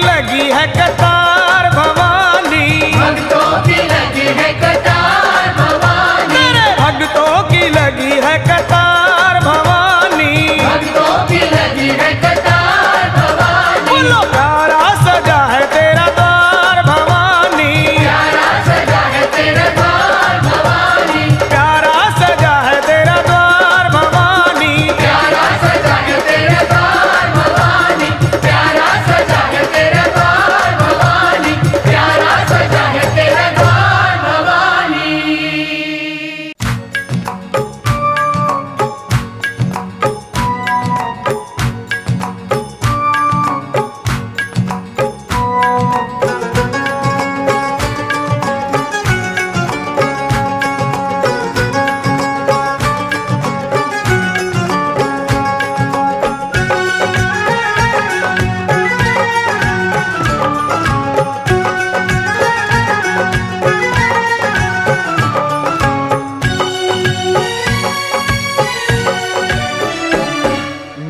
लगी है कतार भवानी, भक्तों की लगी है कतार भवानी, तेरे भक्तों की लगी है कतार भवानी, भक्तों की लगी है कतार भवानी। बोलो प्यारा सजा है तेरा द्वार भवानी, प्यारा सजा है तेरा द्वार भवानी, प्यारा सजा है तेरा द्वार भवानी, प्यारा सजा है तेरा द्वार भवानी, प्यारा सजा है तेरा द्वार भवानी, प्यारा सजा है तेरा द्वार भवानी।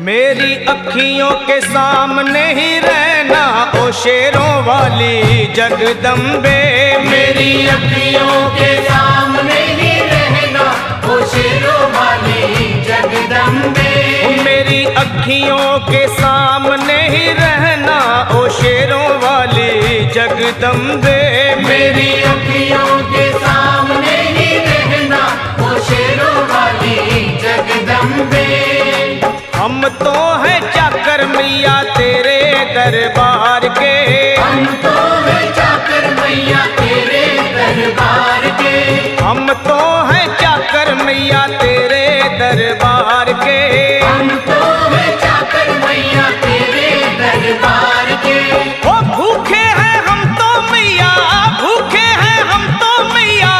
मेरी अखियों के सामने ही रहना ओ शेरों वाली जगदम्बे, मेरी अखियों के सामने ही रहना ओ शेरों वाली जगदम्बे, मेरी अखियों के सामने ही रहना ओ शेरों वाली जगदम्बे, मेरी अखियों के सामने ही रहना ओ शेरों वाली जगदम्बे। हम तो हैं चाकर मैया तेरे दरबार के, हम तो हैं चाकर मैया तेरे दरबार के, हम तो हैं चाकर मैया तेरे दरबार के, हम तो हैं चाकर मैया तेरे दरबार के। ओ भूखे हैं हम तो मैया, भूखे हैं हम तो मैया,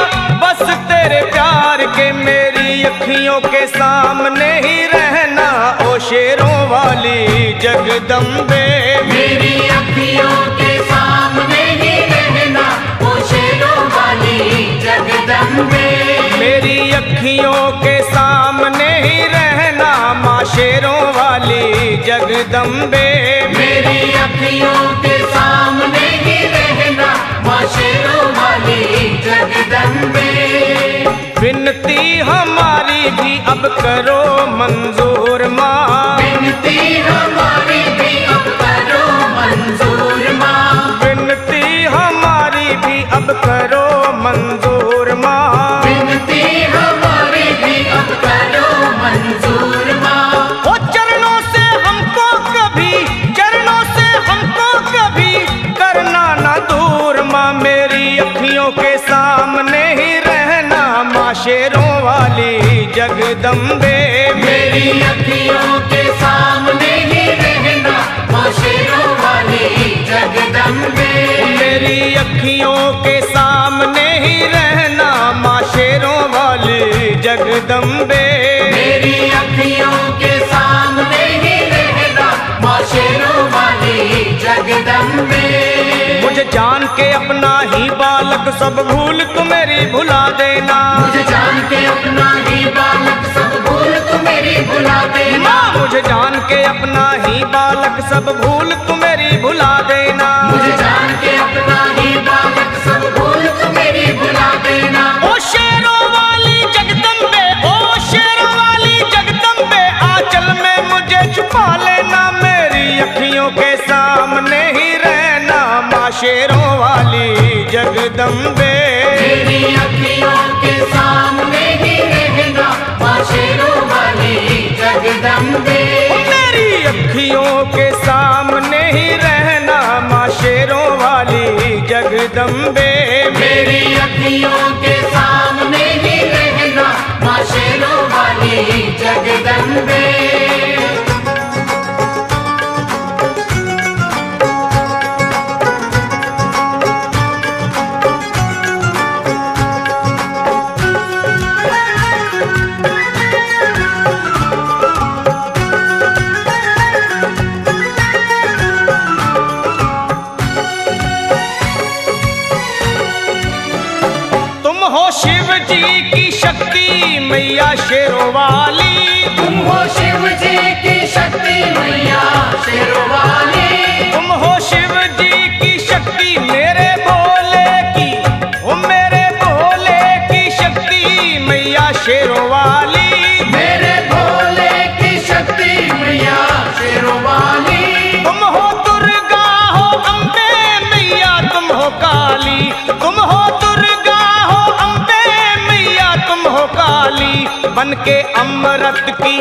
बस तेरे प्यार के। मेरी अखियों के सामने ही रहना ओ शेरों वाली जगदम्बे, मेरी अखियों के सामने ही रहना ओ शेरों वाली जगदम्बे, मेरी अखियों के सामने ही रहना माँ शेरों वाली जगदम्बे, मेरी अखियों के सामने ही रहना माँ शेरों वाली जगदम्बे। विनती हमारी भी अब करो मंजूर माँ, विनती हमारी भी अब करो मंजूर माँ, विनती हमारी भी अब करो मंजूर माँ, विनती हमारी भी अब करो मंजूर माँ। ओ चरणों से हमको कभी, चरणों से हमको कभी करना ना दूर माँ। मेरी अखियों के सामने ही रहना माँ शेरों वाली जगदम्बे, मेरी अखियों के सामने ही रहना माँ शेरों वाली जगदम्बे, मेरी अखियों के सामने ही रहना माँ शेरों वाली जगदम्बे, मेरी अखियों के सामने ही रहना माँ शेरों वाली जगदम्बे। मुझे जान के अपना ही बालक सब भूल तू मेरी भुला देना, मुझे जान के अपना ही बालक सब भूल तू मेरी भुला देना, माँ मुझे जान के अपना ही बालक सब भूल तू मेरी भुला देना, मुझे जान के अपना ही बालक सब भूल तू मेरी भुला देना। ओ शेरों वाली जगदम्बे, ओ शेरों वाली जगदम्बे, आंचल में मुझे छुपा लेना। मेरी अखियों के सामने ही रहना माँ शेरों वाली जगदम्बे, मेरी अखियों के सामने ही रहना माँ शेरों वाली जगदम्बे, मेरी अखियों के सामने ही रहना माँ शेरों वाली जगदम्बे, मेरी अखियों के सामने ही रहना माँ शेरों वाली जगदम्बे। शिव जी की शक्ति मैया शेरों वाली, तुम हो शिव जी की शक्ति मैया शेरों वाली। तुम हो शिव जी की शक्ति मेरे भोले की, ओ मेरे भोले की शक्ति मैया शेरों वाली। मेरे भोले की शक्ति मैया शेरों वाली। तुम हो दुर्गा हो अम्बे मैया तुम हो काली, तुम हो दुर्गा हो अम्बे मैया तुम हो काली। बन के अमृत की,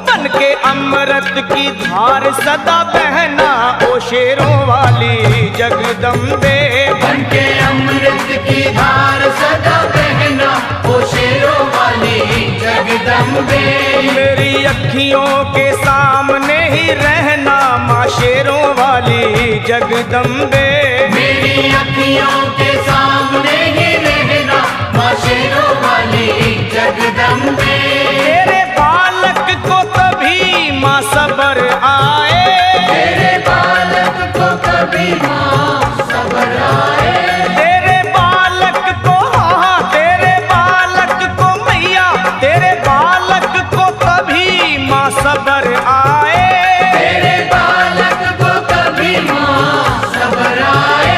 बन के अमृत की धार सदा बहना ओ शेरों वाली जगदम्बे। बन के अमृत की धार सदा बहना ओ शेरों वाली जगदम्बे। मेरी अखियों के सामने ही रहना माँ शेरों वाली जगदम्बे। मेरी अखियों के सामने ही रहना माँ शेरों वाली जगदम्बे। तेरे बालक को कभी माँ सबर आए, तेरे बालक को कभी माँ सबर आए। तेरे बालक को, हाँ तेरे बालक को मैया, तेरे बालक को कभी माँ सबर आए। तेरे बालक को कभी माँ सबर आए।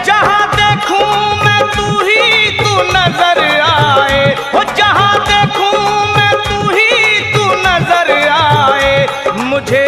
जहाँ देखूं मैं तू ही तू नजर आए, हो जहाँ देखूं मैं तू ही तू नजर आए। मुझे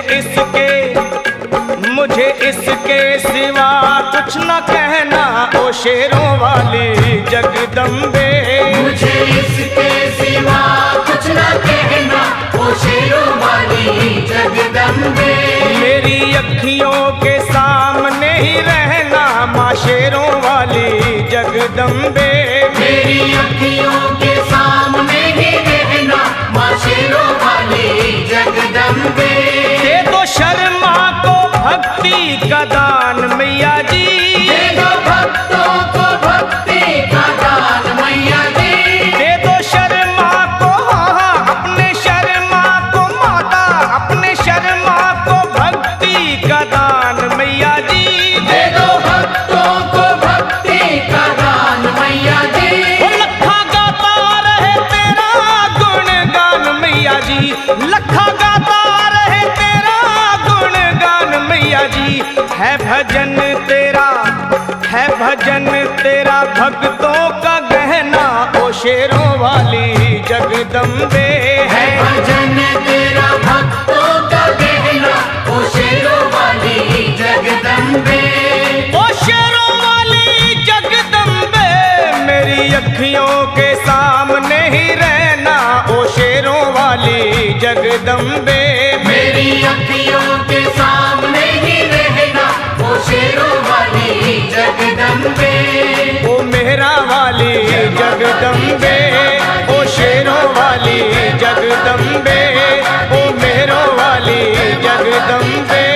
इसके सिवा कुछ न कहना ओ शेरों वाली जगदम्बे। मुझे इसके सिवा कुछ न कहना ओ शेरों वाली जगदम्बे। मेरी अखियों के सामने ही रहना माँ शेरों वाली जगदम्बे। मेरी अखियों के सामने ही रहना माँ शेरों वाली जगदम्बे। दे दो शर्मा को भक्ति का दान मैया जी, दे दो भक्तों को भक्ति का दान मैया जी। दे दो शर्मा को, हाँ अपने शर्मा को माता, अपने शर्मा को भक्ति का दान मैया जी। दे दो भक्तों को भक्ति का दान मैया जी। वो लखा गाता रहे तेरा गुणगान मैया जी, लखा गाता रहे तेरा गुणगान मैया जी। है भजन तेरा भक्तों का गहना ओ शेरों वाली जगदम्बे। है भजन तेरा भक्तों का गहना ओ शेरों वाली जगदम्बे। ओ शेरों वाली जगदम्बे। मेरी अखियों के सामने ही रहना ओ शेरों वाली जगदम्बे। मेरी अखियों के सामने ही रहना ओ शेरों वाली जगदम्बे। ओ मेहरा वाली जगदम्बे, ओ शेरों वाली जगदम्बे, ओ मेहरों वाली जगदम्बे।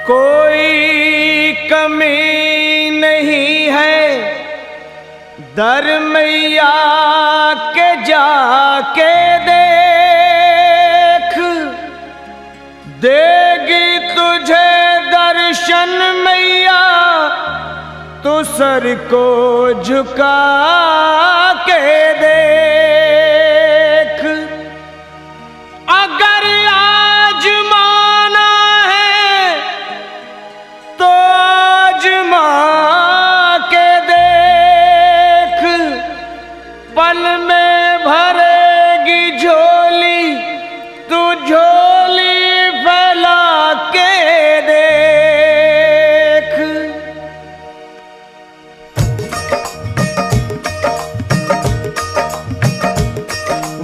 कोई कमी नहीं है दर मैया के जाके देख, देगी तुझे दर्शन मैया तो सर को झुका के देख। अगर आजमाना है तो आजमा के देख, पल में भरेगी झोली तू झोली फैला के देख।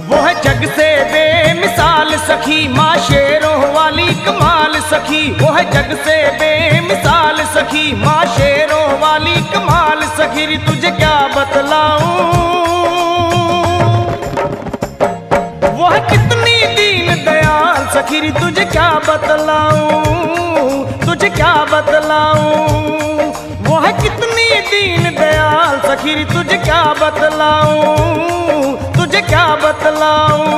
वो है जग से बेमिसाल सखी माँ शेरों वाली कमाल सखी। वो है जग से बेमिसाल सखी माँ शेरों वाली कमाल सखी। री तुझे क्या बतलाऊं, वो है कितनी दीन दयाल सखी। री तुझे क्या बतलाऊं, तुझे क्या बतलाऊं। वो है है कितनी दीन दयाल सखी तुझे क्या बतलाऊं, तुझे क्या बतलाऊं।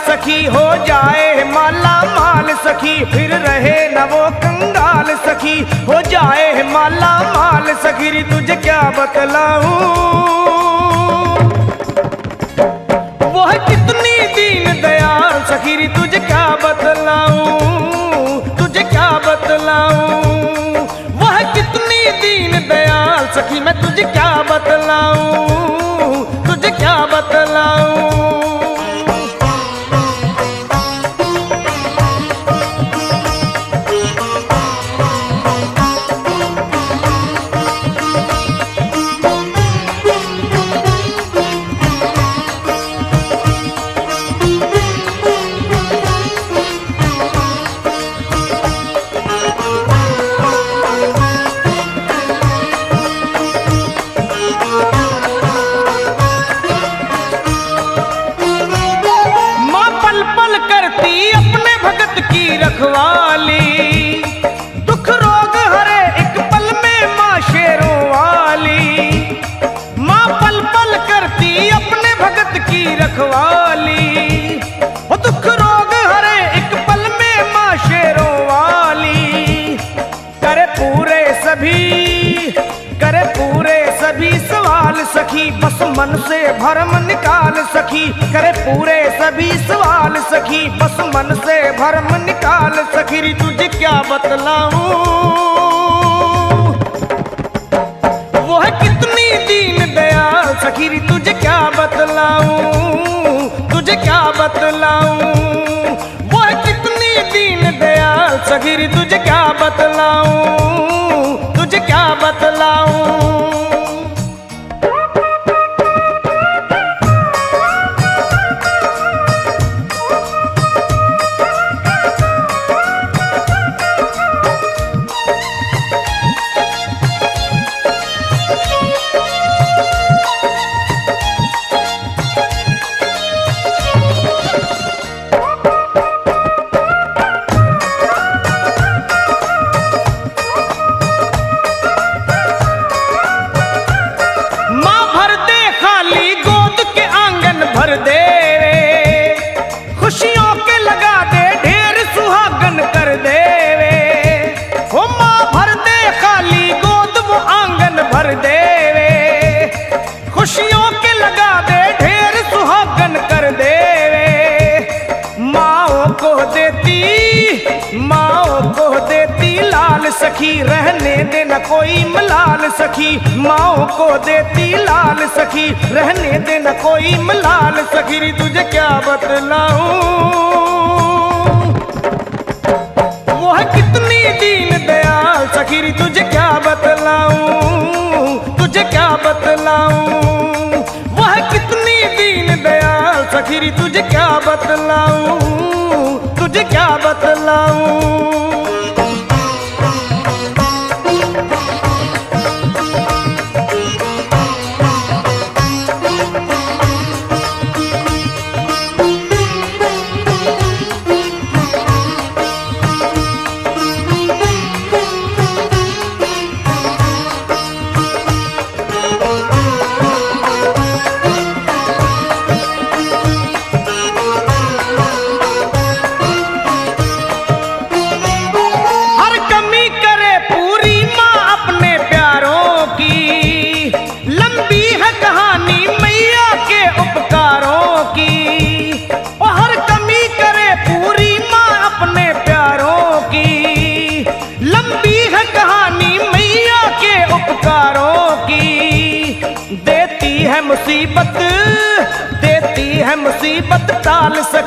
सखी हो जाए माला माल सखी, फिर रहे न वो कंगाल सखी हो जाए माला माल सखी री तुझे क्या बतलाऊं। वो है कितनी दीन दयाल सखी री तुझे क्या बतलाऊं, तुझे क्या बतलाऊं। वो है कितनी दीन दयाल सखी मैं तुझे क्या बतलाऊं, तुझे क्या बतलाऊं। रखवाली दुख रोग हरे एक पल में माँ शेरों वाली, माँ पल पल करती अपने भगत की रखवाली। वो दुख रोग हरे एक पल में माँ शेरों वाली, करे पूरे सभी सवाल सखी बस मन से भरम निकाल सखी, करे पूरे सभी सवाल सखी बस मन से भरम निकाल सखी री तुझे क्या बतलाऊं। वो है कितनी दीन दयाल सखी री तुझे क्या बतलाऊं, तुझे क्या बतलाऊं। वो है कितनी दीन दयाल सखी री तुझे क्या बतलाऊं, तुझे क्या बतलाऊं। भर दे वे खुशियों के लगा दे ढेर सुहागन कर दे वे। हो माँ भर दे खाली गोद वो आंगन भर दे वे, खुशियों के लगा दे ढेर सुहागन कर दे वे। माओ को देती लाल सखी रहने दे न कोई मलाल सखी, माओ को देती लाल सखी रहने दे न कोई मलाल सखी री तुझे क्या बतलाऊं। वो है कितनी दीन दयाल सखी री तुझे क्या बतलाऊं, तुझे क्या बतलाऊं। वो है कितनी दीन दयाल सखी री तुझे क्या बतलाऊं, तुझे क्या बतलाऊं।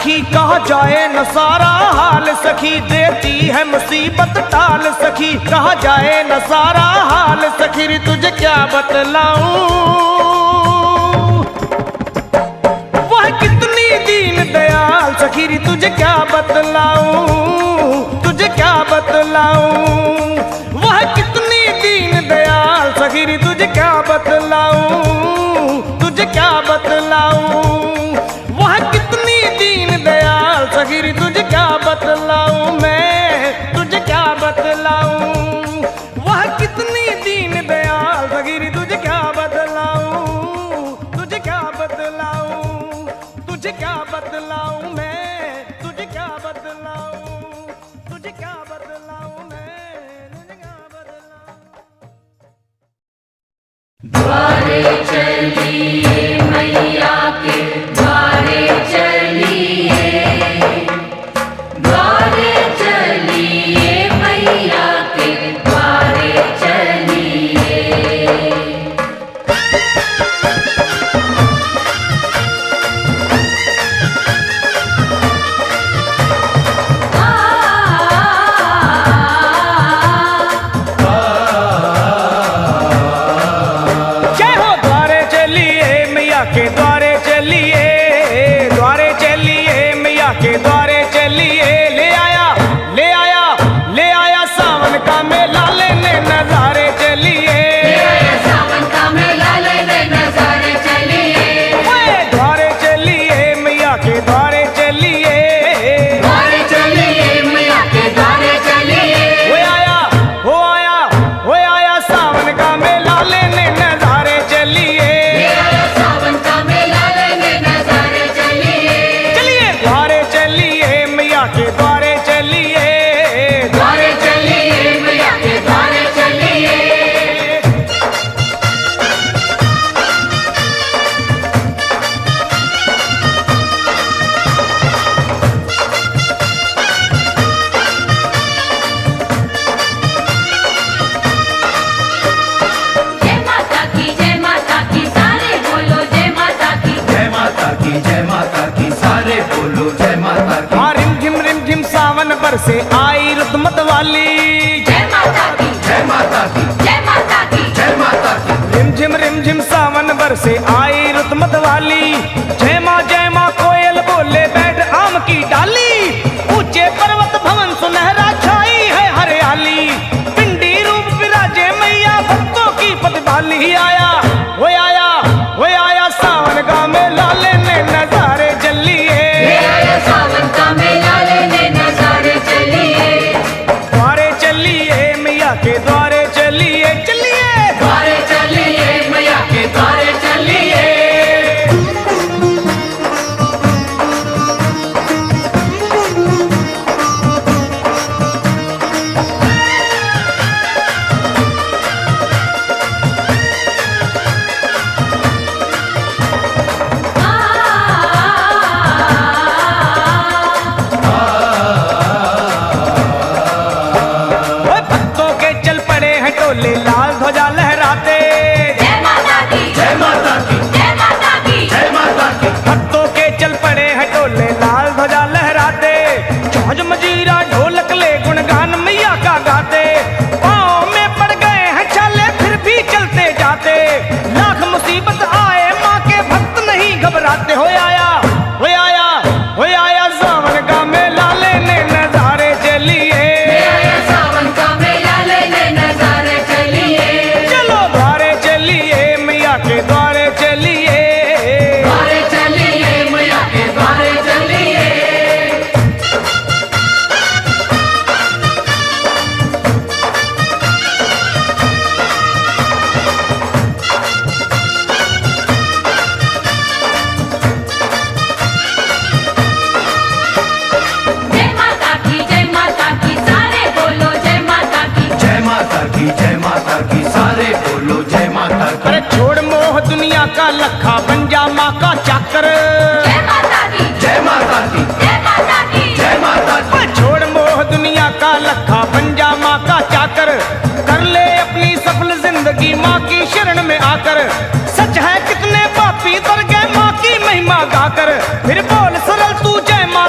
सखी कहा जाए न सारा हाल सखी, देती है मुसीबत टाल सखी, कहा जाए न सारा हाल सखी, रे तुझे क्या बतलाऊं वह कितनी दीन दयाल सखी, रे तुझे क्या बतलाऊं, तुझे क्या बतलाऊं वह कितनी दीन दयाल सखी, रे तुझे क्या बतलाऊं, तुझे क्या बतलाऊं वह कितनी दीन दयाल सखी, रे तुझे क्या बतलाऊं मैं, तुझे क्या बतलाऊं वह कितनी दीन दयाल सखी, रे तुझे क्या बतलाऊं, तुझे क्या बतलाऊं, तुझे क्या बतलाऊं मैं, तुझे क्या बतलाऊं, तुझे क्या बतलाऊं मैं, तुझे क्या बतलाऊं। द्वारे चलिए मैया के द्वारे चलिए, द्वारे चलिए मैया के द्वारे चलिए। जय हो द्वारे चलिए मैया के द्वारे चलिए, द्वारे चलिए मैया के द्वारे चलिए, ले आया ले आया ले आया सावन का मेला लेने नजारे चलिए, सावन का मेला लेने नजारे चलिए, ओए द्वारे चलिए मैया के द्वारे चलिए, द्वारे चलिए मैया के द्वारे चलिए। हो आया हो आया हो आया सावन का मेला लेने नजारे चलिए, सावन का मेला लेने नजारे चलिए, चलिए द्वारे चलिए मैया के द्वारे चलिए, द्वारे चलिए मैया के द्वारे चलिए। जय माता की सारे बोलो जय माता की, जय माता की जय माता की सारे बोलो जय माता की। हाँ रिम झिम सावन बरसे आई रुत मत वाली, जय माता की, जय माता की जय माता की, जय माता की। रिम झिम सावन बरसे आई रुत मत वाली, जय माँ कोयल बोले बैठ आम की डाली, ऊंचे पर्वत भवन सुनहरा छाई है हरियाली, पिंडी रूप विराजे मैया भक्तों की पतवाली, आया वो आया वो आया सावन का मेला लेने नजारे चलिए, सावन का मेला लेने नजारे चलिए, द्वारे चलिए मैया के द्वारे चलिए, चलिए द्वारे चलिए मैया के द्वारे चलिए। ओए भक्तों के चल पड़े हैं टोले लाल ध्वजा लहराते, जय माता की, जय माता की जय माता की, जय माता की। भक्तों के चल पड़े हैं टोले लाल ध्वजा लहराते, जौज मजीरा ढोलक ले गुणगान मैया का गाते, पाँव में पड़ गए हैं छाले फिर भी चलते जाते, लाख मुसीबत आए माँ के भक्त नहीं घबराते, हो आया हो आया हो आया सावन का मेला लेने नजारे चलिए, सावन का मेला लेने नजारे चलिए, चलो द्वारे चलिए मैया के द्वारे चलिए, द्वारे चलिए मैया के द्वारे चलिए। जय माता की सारे बोलो जय माता की, जय माता की जय माता की सारे बोलो जय माता की। अरे छोड़ मोह दुनिया का लखा बन जा माँ का चाकर, जय माता की, जय माता की जय माता की, जय माता की। ओए छोड़ मोह दुनिया का लखा बन जा माँ का चाकर, कर ले अपनी सफल जिंदगी माँ की शरण में आकर, सच है कितने पापी तर गए माँ की महिमा गाकर, फिर बोल सरल तू जय माँ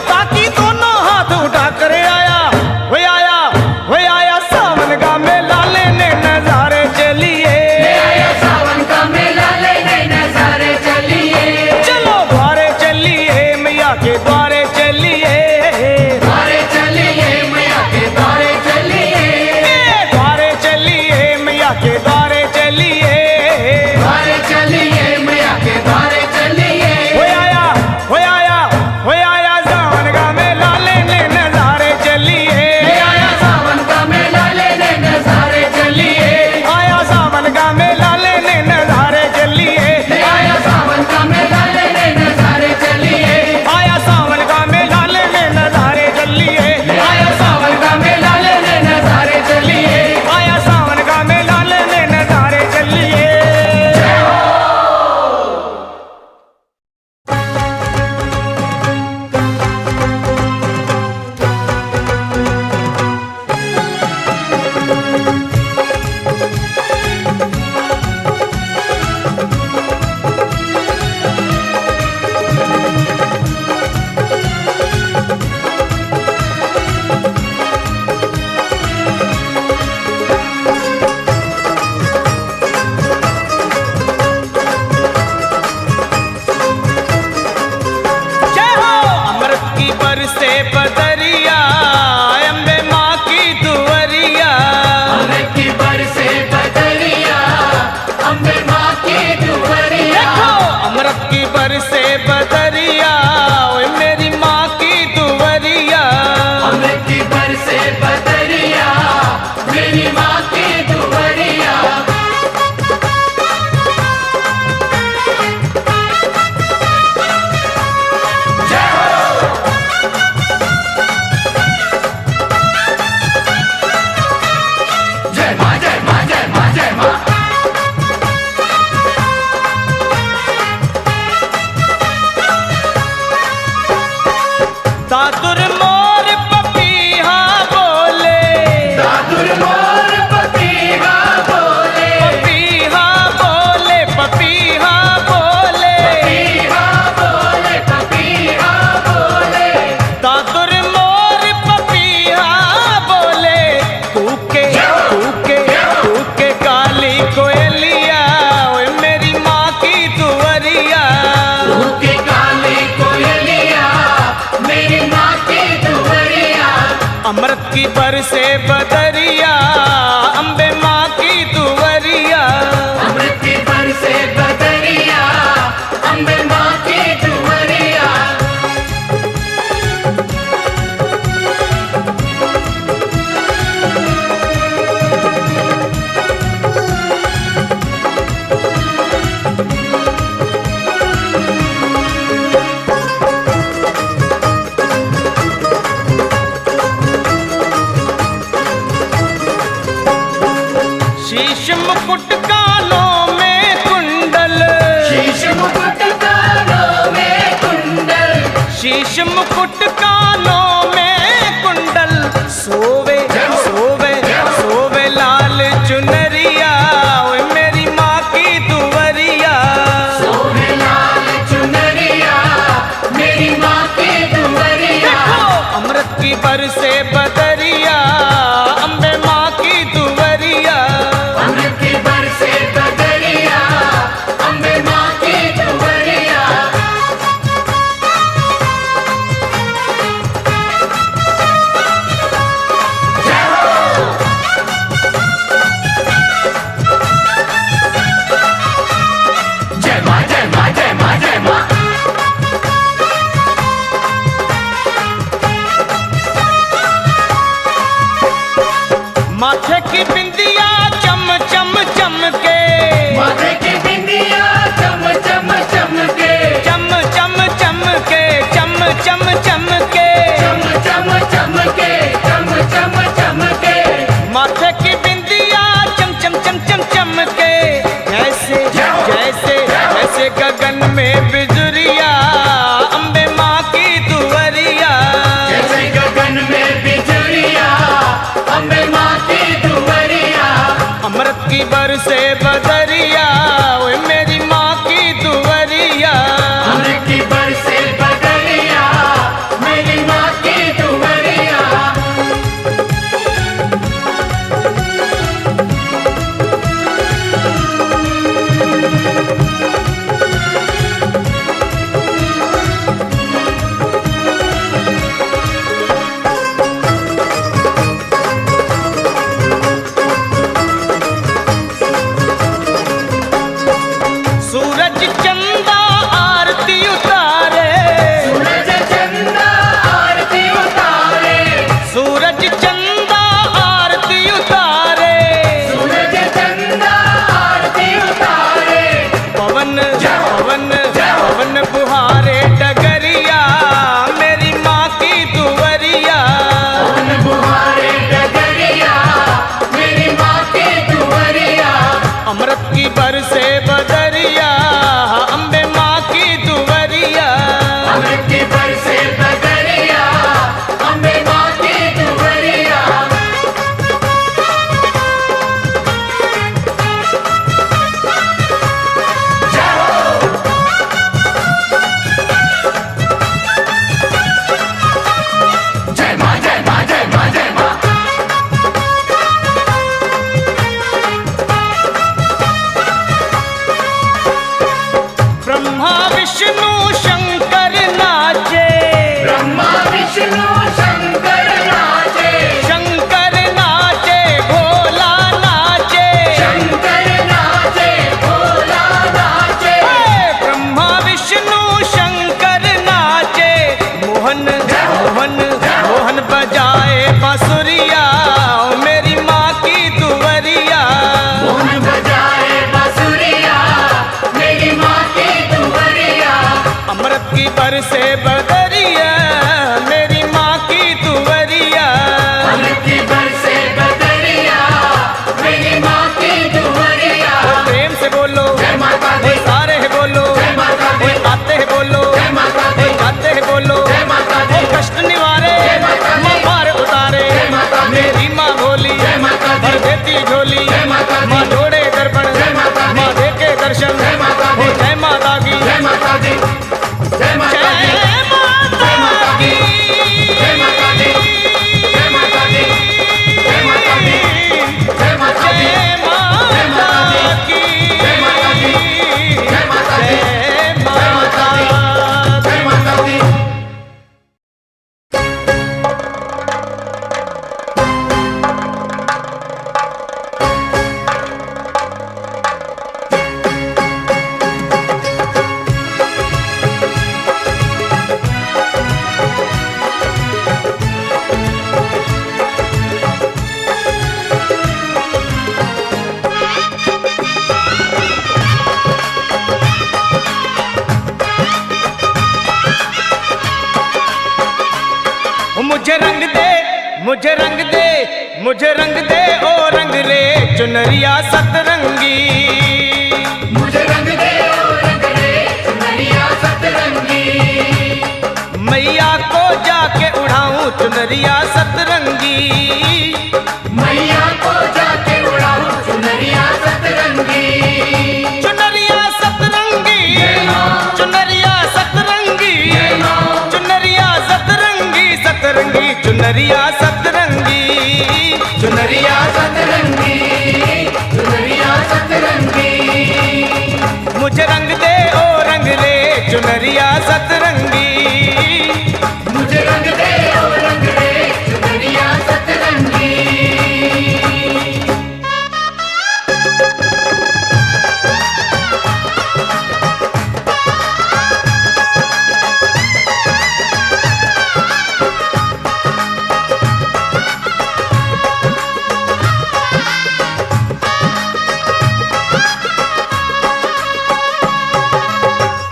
अमृत की बरसे बदरिया, अम्बे माँ की दुवरिया। अमृत की बरसे बदरिया, अम्बे माँ की दुवरिया। शीश मुकुट कानों में कुंडल, शीश मुकुट कानों में कुंडल, शीश मुकुट कानों में कुंडल। सोवे सोवे सोवे लाल चुनरिया, ओए मेरी माँ की दुवरिया। सोहे लाल चुनरिया, मेरी माँ की दुवरिया। अमृत की बरसे बदरिया, अम्बे माँ की दुवरिया। अमृत की बरसे बदरिया, अम्बे माँ की दुवरिया। जय हो। जय माँ जय माँ जय माँ जय माँ। माथे की बिंदिया चम चम चमके, माथे की बिंदिया चम चम चमके, चम चम चमके, चम चम चमके। चम चम चमके, चम चम चमके। माथे की बिंदिया चम चम चम चम चमके। जैसे जैसे जैसे गगन में बिजुरिया, अम्बे माँ की दुवरिया। जैसे गगन में बिजुरिया, अम्बे माँ की दुवरिया। अमृत की बरसे बदरिया, ओए मेरी माँ की दुवरिया। अमृत की बरसे बदरिया, मेरी माँ की दुवरिया। सूरज चंदा आरती उतारे, सूरज चंदा आरती उतारे, सूरज चंदा आरती उतारे। सूरज चंदा आरती उतारे। पवन पवन पवन बुहारे डगरिया, मेरी माँ की दुवरिया। पवन बुहारे डगरिया, मेरी माँ की दुवरिया। अमृत की बरसे बदरिया, अम्बे माँ की दुवरिया। अमृत की बरसे बदरिया, अम्बे माँ की दुवरिया। जय हो। जय माँ जय माँ जय माँ जय माँ। ब्रह्मा विष्णु शंकर नाचे, ब्रह्मा विष्णु शंकर नाचे, शंकर नाचे भोला नाचे। शंकर नाचे, भोला नाचे। ब्रह्मा विष्णु शंकर नाचे। मोहन मोहन मोहन बजाए बांसुरिया, ओ मेरी माँ की दुवरिया। मोहन बजाए बांसुरिया, मेरी माँ की दुवरिया। अमृत की बरसे बदरिया, मेरी माँ की दुवरिया। अमृत की बरसे बदरिया, मेरी माँ की दुवरिया। प्रेम से बोलो जय माता दी। सारे है बोलो, जय माता दी। आते हैं बोलो, जय माता दी। जाते हैं बोलो। जय माता दी। कष्ट निवारे, जय माता दी। पार उतारे, जय माता दी। मेरी माँ दे, मुझे रंग दे ओ रंग रे चुनरिया सतरंगी। मुझे रंग दे ओ रंग रे चुनरिया सतरंगी। मैया को जाके उड़ाऊं चुनरिया सतरंगी। मैया को जाके उड़ाऊं चुनरिया सतरंगी। चुनरिया सतरंगी, चुनरिया सतरंगी, चुनरिया सतरंगी, सतरंगी चुनरिया सतरंगी। चुनरिया सतरंगी, चुनरिया सतरंगी। मुझे रंग दे ओ रंग रे चुनरिया सतरंगी। मुझे रंग दे ओ रंग रे चुनरिया सतरंगी।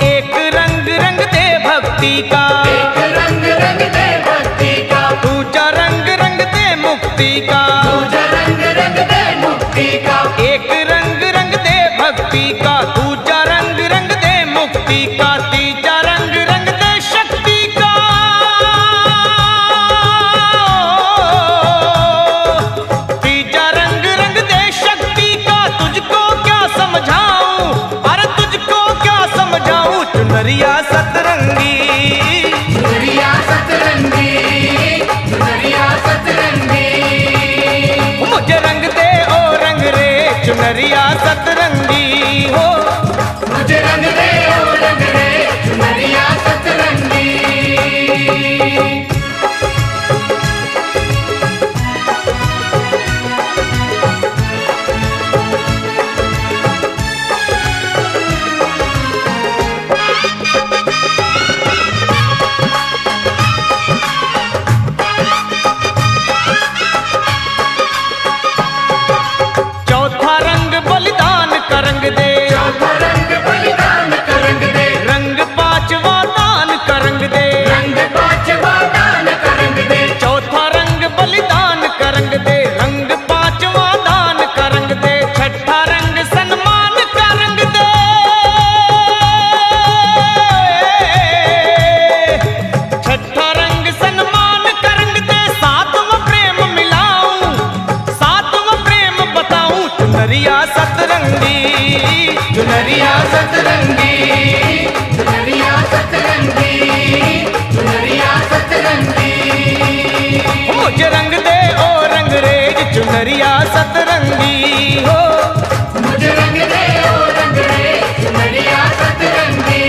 एक रंग रंग दे भक्ति का, एक रंग रंग दे भक्ति का। दूजा रंग रंग दे मुक्ति का। दूजा रंग रंग दे मुक्ति का। एक रंग रंग दे भक्ति का, दूजा रंग रंग दे मुक्ति का, तीजा रंग रंग दे शक्ति का। तीजा रंग रंग दे शक्ति का, तुझको क्या समझाऊं, अरे तुझको क्या समझाऊं चुनरिया सतरंगी। चुनरिया सतरंगी, चुनरिया सतरंगी। मुझे रंग दे ओ रंग रे चुनरिया सतरंगी हो। मुझे रंग दे ओ रंग रे चुनरिया सतरंगी। चौथा रंग बलिदान का रंग दे, चौथा रंग बलिदान का रंग दे। रंग पांचवा दान का रंग दे। रंग पांचवा दान का रंग दे। चौथा रंग बलिदान का रंग दे, रंग पांचवा दान का रंग दे। छठा रंग सन्मान का रंग दे। छठा रंग सन्मान का रंग दे। सातवां प्रेम मिलाऊं, सातवां प्रेम बताऊं चुनरिया सतरंगी। चुनरिया सतरंगी, चुनरिया सतरंगी, चुनरिया सतरंगी। मुझे रंग दे ओ रंग रे चुनरिया सतरंगी हो। मुझे रंग दे ओ रंग रे चुनरिया सतरंगी।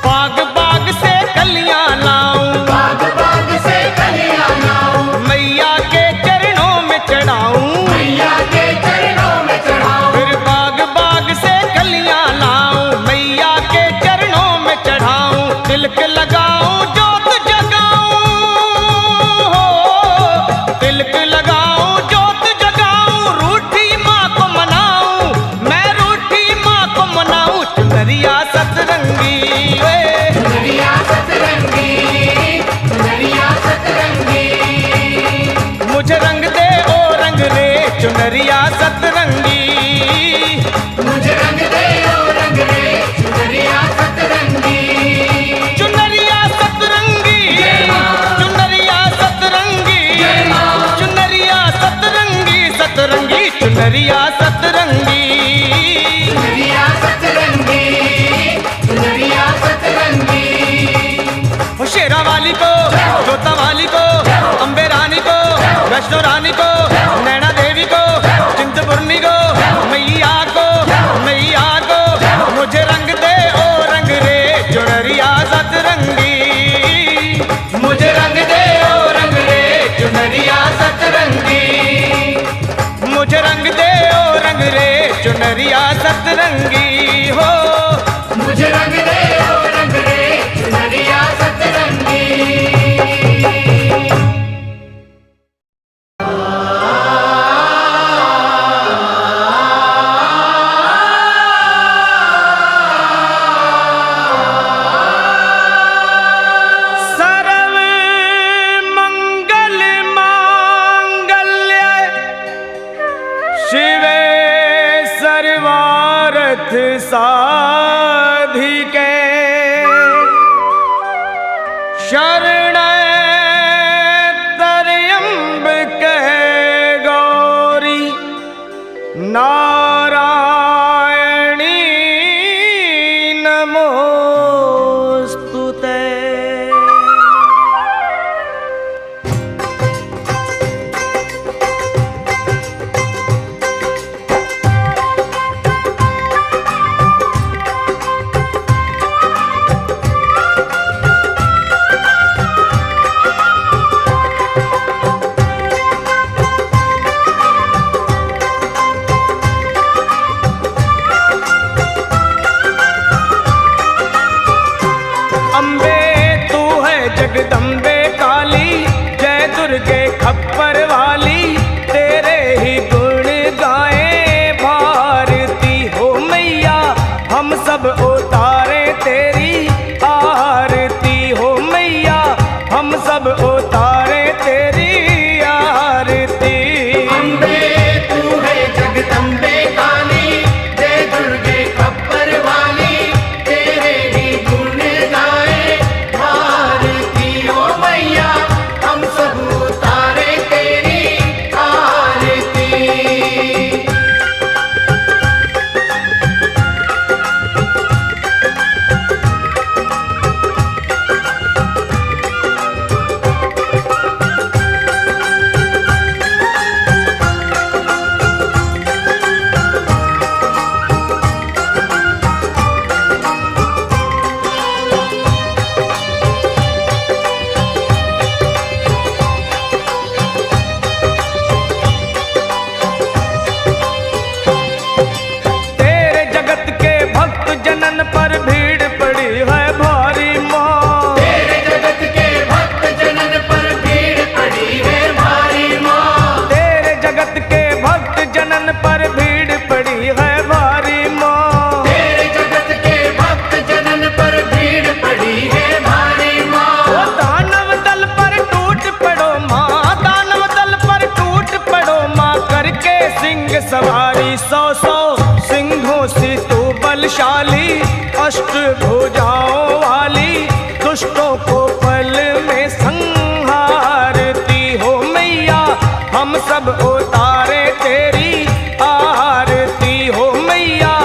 बाग बाग से कलियां लाऊं, बाग बाग से कलियां लाऊं। मैया के चरणों में चढ़ाऊं। मैया के चरणों में चढ़ाऊं। फिर बाग बाग से कलियां लाऊं, मैया के चरणों में चढ़ाऊं। तिलक लगाऊं जोत जगाऊं हो, तिलक लगाऊं जोत जगाऊं। रूठी माँ को मनाऊं, मैं रूठी माँ को मनाऊं चुनरिया सतरंगी वे। चुनरिया सतरंगी, चुनरिया सतरंगी। मुझे रंग दे ओ रंग रे चुनरिया सतरंगी। मुझे रंग दे ओ रंग रे चुनरिया सतरंगी। चुनरिया सतरंगी, चुनरिया सतरंगी, चुनरिया सतरंगी, सतरंगी चुनरिया सतरंगी। चुनरिया सतरंगी, चुनरिया सतरंगी। ओ शेरा वाली को, जोता वाली को, अम्बे रानी को, वैष्णो रानी को, नैना देवी को, चिंतपूर्णी को, मैया को, मैया को। मुझे रंग दे ओ रंग रे चुनरिया सतरंगी। मुझे रंग दे ओ रंग रे चुनरिया सतरंगी। मुझे रंग दे ओ शरण त्र्यंबके गौरी नारायणी नमोस्तुते। अम्बे तू है जगदम्बे काली, जय दुर्गे खप्पर वाली, तेरे ही गुण गाए भारती हो मैया। हम सब उतारे तेरी आरती हो मैया, हम सब उतारे तेरी आरती। अम्बे तू है जगदम्बे काली, जय दुर्गे खप्पर वाली, तेरे ही गुण गाए भारती ओ मैया। हम सब उतारे तेरी आरती। तेरे जगत के भक्त जनन पर भीड़ पड़ी है भारी माँ। तेरे जगत के भक्त जनन पर भीड़ पड़ी है भारी माँ। तेरे जगत के भक्त जनन पर भीड़ पड़ी है भारी माँ। तेरे जगत के भक्त जनन पर भीड़ पड़ी है भारी माँ। ओ दानव दल पर टूट पड़ो माँ, दानव दल पर टूट पड़ो माँ, करके सिंह सवारी। सौ सौ सिंहों से तू बलशाली, अष्ट भुजाओं वाली, दुष्टों को पल में संहारती हो मैया। हम सब उतारे तेरी आरती हो मैया,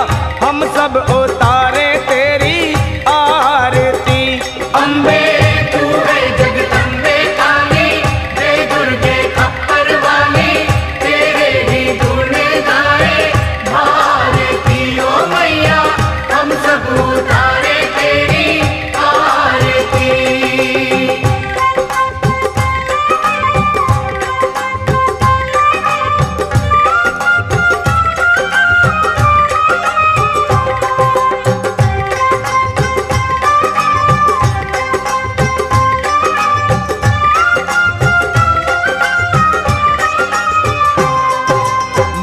हम सब उतारे तेरी आरती। अम्बे तू है जगदम्बे काली, जय दुर्गे खप्पर वाली, तेरे ही गुण गाए भारती ओ मैया। हम सब उतारे तेरी आरती।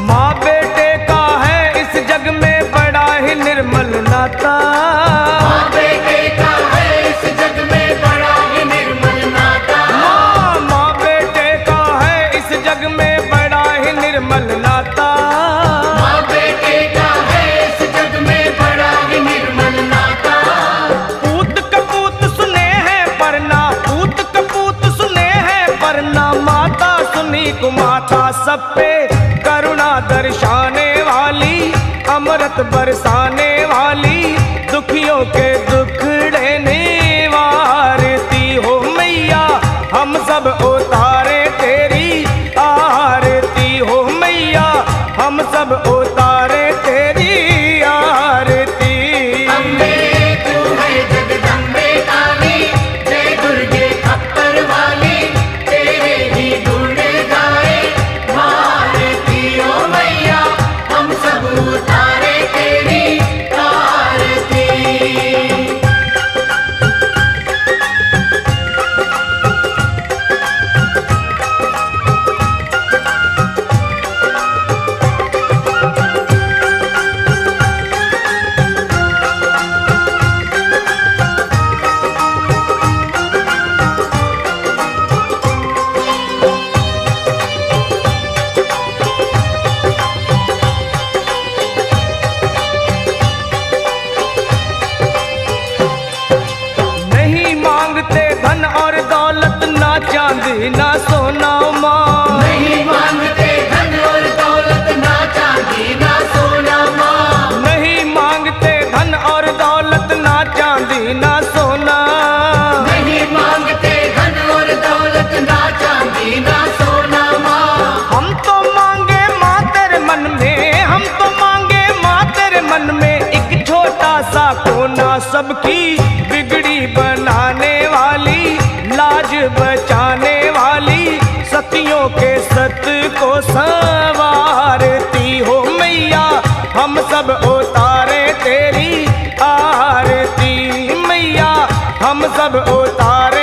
माँ बेटे का है इस जग में बड़ा ही निर्मल नाता। माँ बेटे का है इस जग में बड़ा ही निर्मल नाता। माँ बेटे का है इस जग में बड़ा ही निर्मल नाता। माँ बेटे का है इस जग में बड़ा ही निर्मल नाता। पूत कपूत सुने हैं परना, पूत कपूत सुने हैं परना, माता सुनी कुमाता सब पे करुणा दर्शाने वाली, अमृत बरसाने वाली, दुखियों के दुखड़े निवारती हो मैया। हम सब उतारे तेरी आरती हो मैया, हम सब उतारे तेरी आरती। अम्बे तू है जगदम्बे काली, जय दुर्गे खप्पर वाली, तेरे ही गुण गाए भारती ओ मैया। हम सब उतारे तेरी आरती। चांदी ना सोना। नहीं मांगते धन और दौलत, ना चांदी ना सोना माँ। हम तो मांगे माँ तेरे मन में, हम तो मांगे माँ तेरे मन में एक छोटा सा कोना। सबकी बिगड़ी बनाने वाली, लाज बचाने वाली, सतियों के सत को संवारती हो मैया। हम सब उतारे तेरी आरती मैया, हम सब उतारे